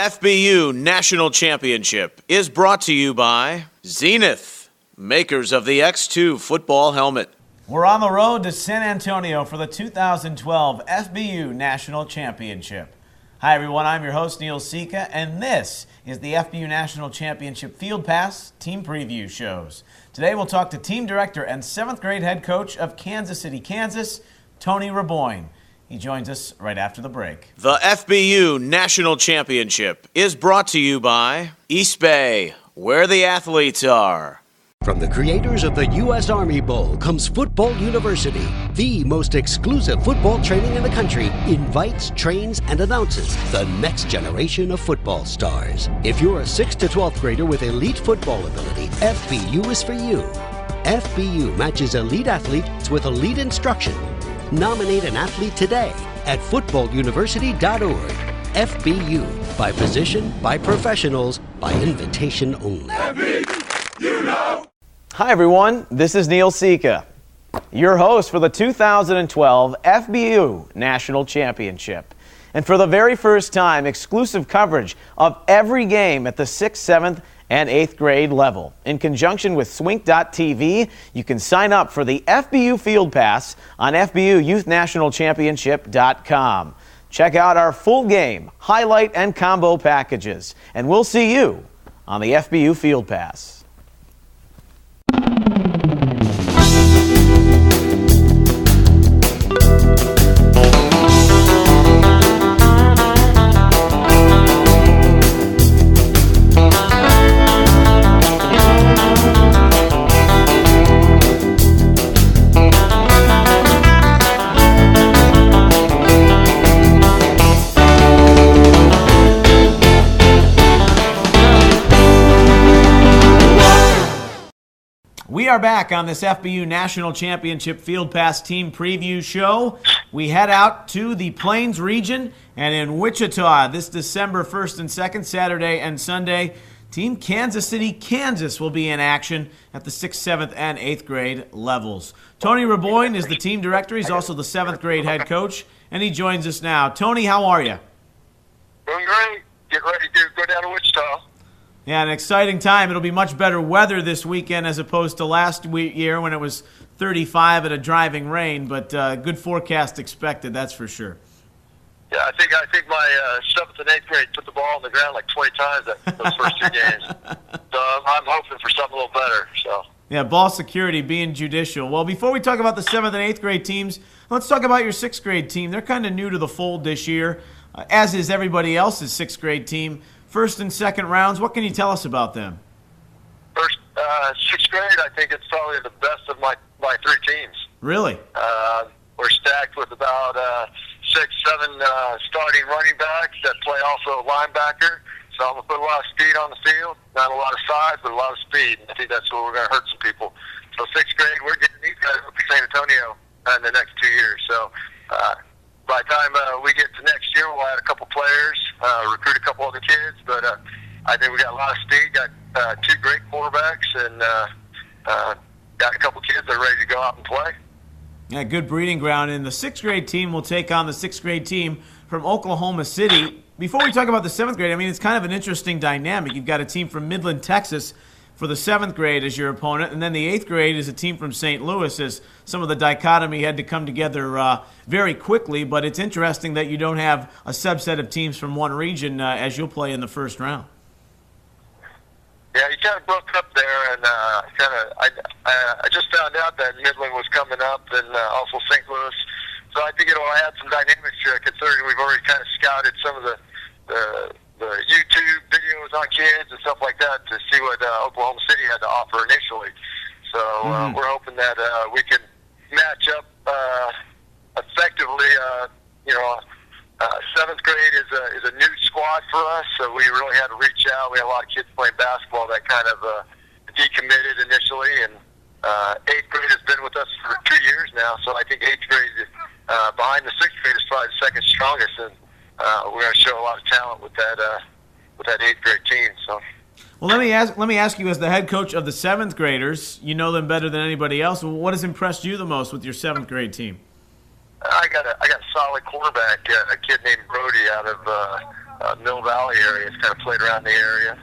FBU National Championship is brought to you by Zenith, makers of the X2 football helmet. We're on the road to San Antonio for the 2012 FBU National Championship. Hi everyone, I'm your host Neil Sika, and this is the FBU National Championship Field Pass Team Preview Shows. Today we'll talk to Team Director and 7th grade head coach of Kansas City, Kansas, Tony Raboyne. He joins us right after the break. The FBU National Championship is brought to you by East Bay, where the athletes are. From the creators of the U.S. Army Bowl comes Football University, the most exclusive football training in the country, invites, trains, and announces the next generation of football stars. If you're a 6th to 12th grader with elite football ability, FBU is for you. FBU matches elite athletes with elite instruction. Nominate an athlete today at footballuniversity.org. FBU, by position, by professionals, by invitation only. You know. Hi everyone, this is Neil Sika, your host for the 2012 FBU National Championship. And for the very first time, exclusive coverage of every game at the 6th, 7th, and 8th grade level. In conjunction with Swink.tv, you can sign up for the FBU Field Pass on FBUYouthNationalChampionship.com. Check out our full game, highlight, and combo packages. And we'll see you on the FBU Field Pass. We are back on this FBU National Championship Field Pass Team Preview Show. We head out to the Plains region and in Wichita this December 1st and 2nd, Saturday and Sunday. Team Kansas City, Kansas will be in action at the 6th, 7th, and 8th grade levels. Tony Raboyne is the team director. He's also the 7th grade head coach, and he joins us now. Tony, how are you? Doing great. Get ready to go down to Wichita. Yeah, an exciting time. It'll be much better weather this weekend as opposed to last year when it was 35 and a driving rain, but good forecast expected, that's for sure. Yeah, I think my 7th and 8th grade put the ball on the ground like 20 times those first two games. So I'm hoping for something a little better. So. Yeah, ball security, being judicial. Well, before we talk about the 7th and 8th grade teams, let's talk about your 6th grade team. They're kind of new to the fold this year, as is everybody else's 6th grade team. First and second rounds, what can you tell us about them? First, 6th grade, I think it's probably the best of my three teams. Really? We're stacked with about 6, 7 starting running backs that play also a linebacker. So I'm going to put a lot of speed on the field. Not a lot of size, but a lot of speed. I think that's where we're going to hurt some people. So 6th grade, we're getting these guys up to San Antonio in the next 2 years. So by the time we get to next year, we'll add a couple players, recruit a couple other kids. But I think we got a lot of speed, got 2 great quarterbacks, and got a couple kids that are ready to go out and play. Yeah, good breeding ground. And the 6th grade team will take on the 6th grade team from Oklahoma City. Before we talk about the 7th grade, I mean, it's kind of an interesting dynamic. You've got a team from Midland, Texas for the 7th grade as your opponent, and then the 8th grade is a team from St. Louis, as some of the dichotomy had to come together very quickly. But it's interesting that you don't have a subset of teams from one region as you'll play in the first round. Yeah, you kind of broke up there, and I just found out that Midland was coming up, and also St. Louis. So I think it'll add some dynamics here, considering we've already kind of scouted some of the YouTube videos on kids and stuff like that to see what Oklahoma City had to offer initially. So we're hoping that we can match up effectively. 7th grade is a new squad for us, so we really had to reach out. We had a lot of kids playing basketball that kind of decommitted initially, and 8th grade has been with us for 2 years now. So I think 8th grade behind the 6th grade is probably the second strongest, and we're going to show a lot of talent with that 8th grade team. So. Well, let me ask you, as the head coach of the 7th graders, you know them better than anybody else. What has impressed you the most with your 7th grade team? I got a solid quarterback, a kid named Brody out of Mill Valley area. He's kind of played around the area,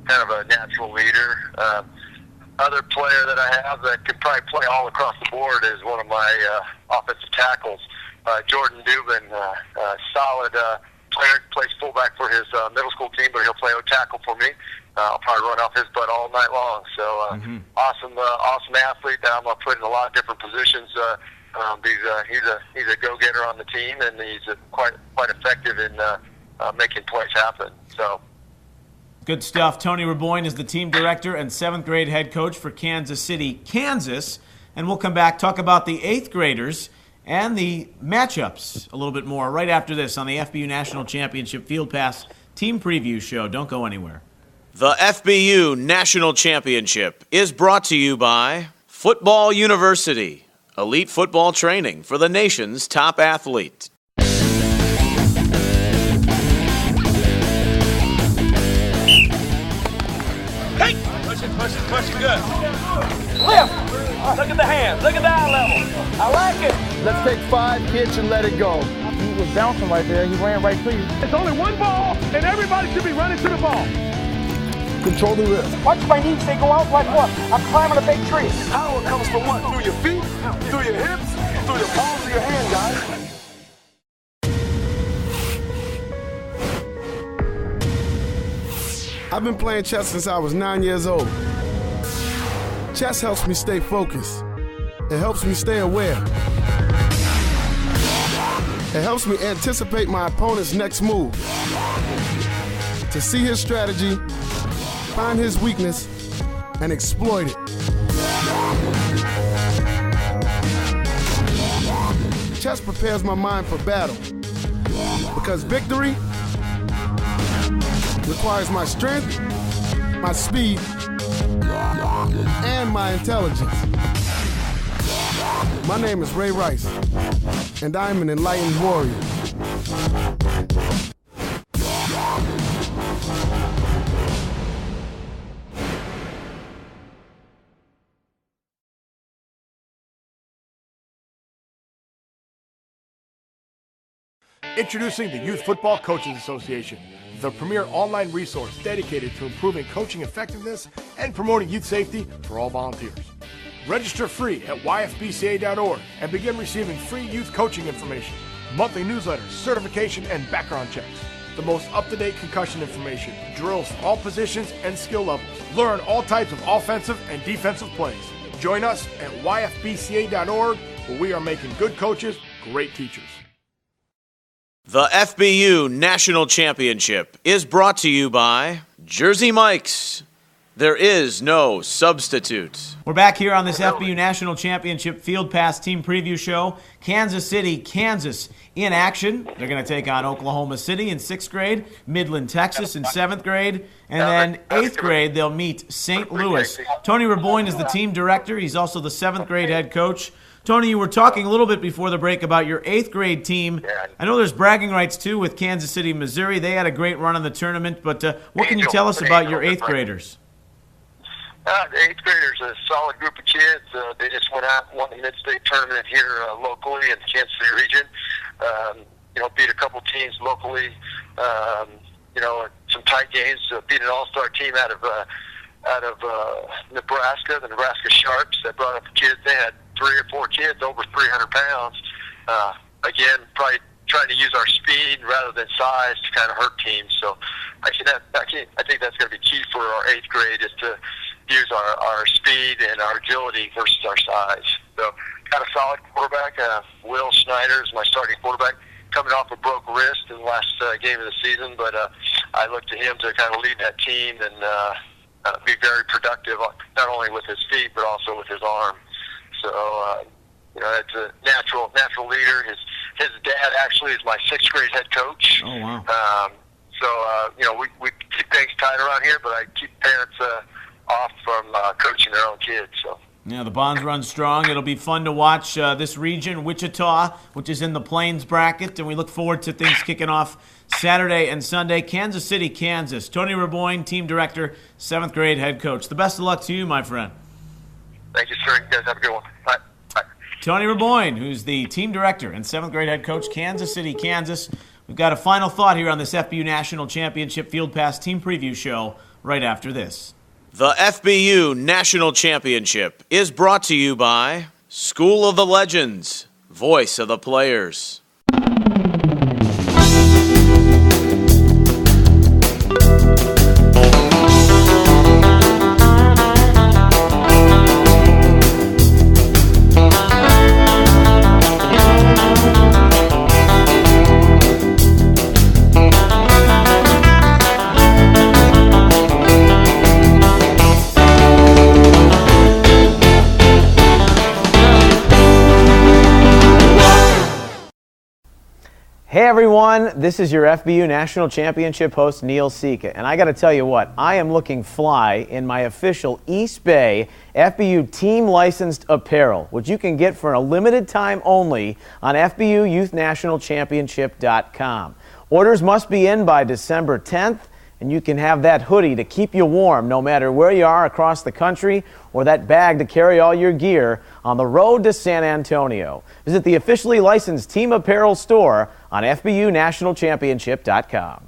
kind of a natural leader. Other player that I have that could probably play all across the board is one of my offensive tackles, Jordan Dubin, solid player, plays fullback for his middle school team, but he'll play tackle for me. I'll probably run off his butt all night long. So awesome athlete that I'm going to put in a lot of different positions. He's a go-getter on the team, and he's quite effective in making plays happen. So. Good stuff. Tony Raboyne is the team director and 7th grade head coach for Kansas City, Kansas. And we'll come back, talk about the 8th graders and the matchups a little bit more right after this on the FBU National Championship Field Pass Team Preview Show. Don't go anywhere. The FBU National Championship is brought to you by Football University, elite football training for the nation's top athlete. Push it good. Lift. Look at the hands. Look at the eye level. I like it. Let's take 5, pitch, and let it go. He was bouncing right there. He ran right to you. It's only one ball, and everybody should be running to the ball. Control the wrist. Watch my knees. They go out like what? I'm climbing a big tree. Power comes from what? Through your feet, through your hips, through your palms of your hand, guys. I've been playing chess since I was 9 years old. Chess helps me stay focused. It helps me stay aware. It helps me anticipate my opponent's next move. To see his strategy, find his weakness, and exploit it. Chess prepares my mind for battle. Because victory requires my strength, my speed, and my intelligence. My name is Ray Rice, and I'm an enlightened warrior. Introducing the Youth Football Coaches Association, the premier online resource dedicated to improving coaching effectiveness and promoting youth safety for all volunteers. Register free at yfbca.org and begin receiving free youth coaching information, monthly newsletters, certification, and background checks. The most up-to-date concussion information, drills for all positions and skill levels. Learn all types of offensive and defensive plays. Join us at yfbca.org, where we are making good coaches great teachers. The FBU National Championship is brought to you by Jersey Mike's. There is no substitute. We're back here on this FBU National Championship Field Pass Team Preview Show. Kansas City, Kansas in action. They're going to take on Oklahoma City in 6th grade, Midland, Texas in 7th grade, and then 8th grade they'll meet St. Louis. Tony Raboyne is the team director. He's also the 7th grade head coach. Tony, you were talking a little bit before the break about your 8th grade team. I know there's bragging rights, too, with Kansas City, Missouri. They had a great run in the tournament, but what can you tell us about your 8th graders? The 8th graders are a solid group of kids. They just went out and won the mid-state tournament here locally in the Kansas City region. Beat a couple teams locally. Some tight games. Beat an all-star team out of Nebraska, the Nebraska Sharks. That brought up the kids. They had 3 or 4 kids over 300 pounds. Again, probably trying to use our speed rather than size to kind of hurt teams. So I think that's going to be key for our 8th grade is to use our speed and our agility versus our size. So got a solid quarterback. Will Schneider is my starting quarterback, coming off a broke wrist in the last game of the season. But I look to him to kind of lead that team and be very productive, not only with his feet but also with his arm. So it's a natural leader. His dad actually is my 6th grade head coach. Oh wow! We keep things tight around here, but I keep parents off from coaching their own kids. So. Yeah, the bonds run strong. It'll be fun to watch this region, Wichita, which is in the Plains bracket, and we look forward to things kicking off Saturday and Sunday. Kansas City, Kansas. Tony Raboyne, team director, 7th grade head coach. The best of luck to you, my friend. Thank you, sir. You guys have a good one. Bye. Bye. Tony Raboyne, who's the team director and 7th grade head coach, Kansas City, Kansas. We've got a final thought here on this FBU National Championship Field Pass Team Preview Show right after this. The FBU National Championship is brought to you by School of the Legends, voice of the players. Hey everyone, this is your FBU National Championship host Neil Sika, and I got to tell you what, I am looking fly in my official East Bay FBU team licensed apparel, which you can get for a limited time only on FBUYouthNationalChampionship.com. Orders must be in by December 10th, and you can have that hoodie to keep you warm no matter where you are across the country, or that bag to carry all your gear on the road to San Antonio. Visit the officially licensed team apparel store on FBUNationalChampionship.com.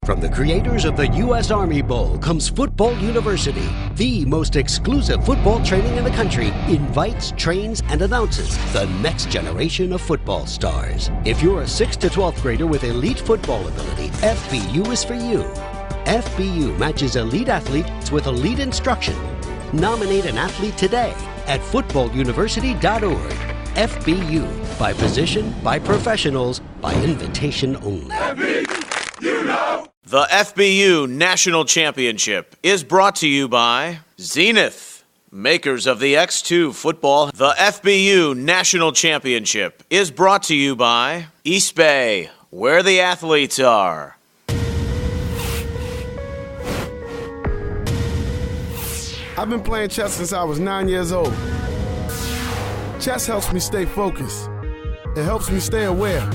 From the creators of the U.S. Army Bowl comes Football University, the most exclusive football training in the country, invites, trains, and announces the next generation of football stars. If you're a 6th to 12th grader with elite football ability, FBU is for you. FBU matches elite athletes with elite instruction. Nominate an athlete today at footballuniversity.org. FBU, by position, by professionals, by invitation only. The FBU National Championship is brought to you by Zenith, makers of the X2 football. The FBU National Championship is brought to you by East Bay, where the athletes are. I've been playing chess since I was 9 years old. Chess helps me stay focused. It helps me stay aware.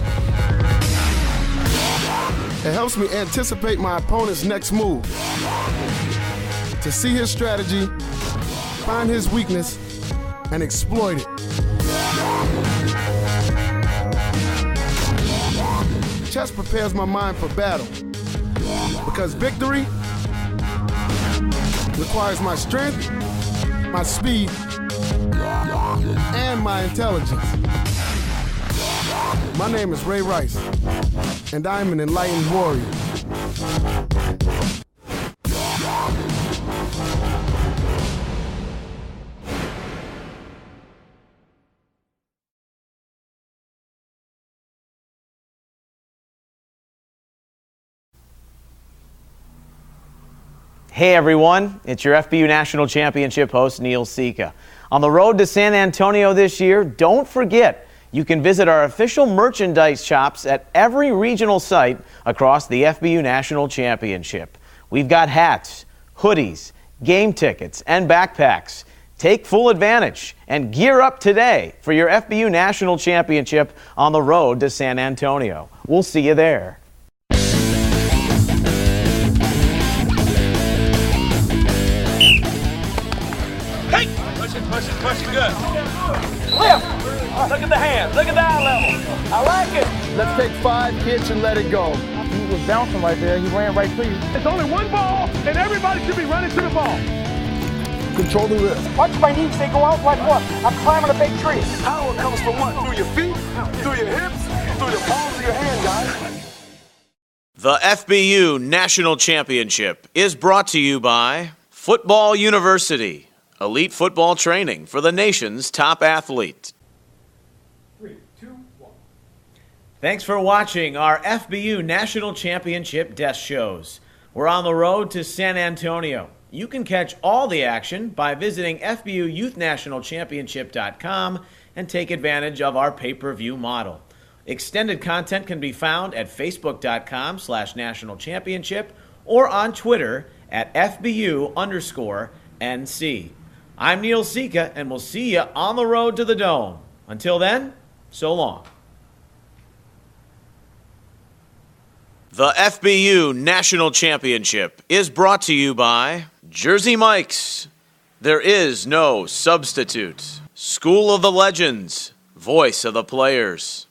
It helps me anticipate my opponent's next move. To see his strategy, find his weakness, and exploit it. Chess prepares my mind for battle. Because victory requires my strength, my speed, and my intelligence. My name is Ray Rice, and I am an enlightened warrior. Hey everyone, it's your FBU National Championship host Neil Sika. On the road to San Antonio this year, don't forget you can visit our official merchandise shops at every regional site across the FBU National Championship. We've got hats, hoodies, game tickets, and backpacks. Take full advantage and gear up today for your FBU National Championship on the road to San Antonio. We'll see you there. Push it good. Lift. Look at the hands. Look at the eye level. I like it. Let's take 5 kicks and let it go. He was bouncing right there. He ran right to you. It's only one ball, and everybody should be running to the ball. Control the wrist. Watch my knees. They go out like what? I'm climbing a big tree. Power comes from what? Through your feet, through your hips, through the palms of your hand, guys. The FBU National Championship is brought to you by Football University, elite football training for the nation's top athlete. 3, 2, 1. Thanks for watching our FBU National Championship desk shows. We're on the road to San Antonio. You can catch all the action by visiting FBUYouthNationalChampionship.com and take advantage of our pay-per-view model. Extended content can be found at Facebook.com/National Championship or on Twitter at FBU_NC. I'm Neil Sika, and we'll see you on the road to the Dome. Until then, so long. The FBU National Championship is brought to you by Jersey Mike's. There is no substitute. School of the Legends, voice of the players.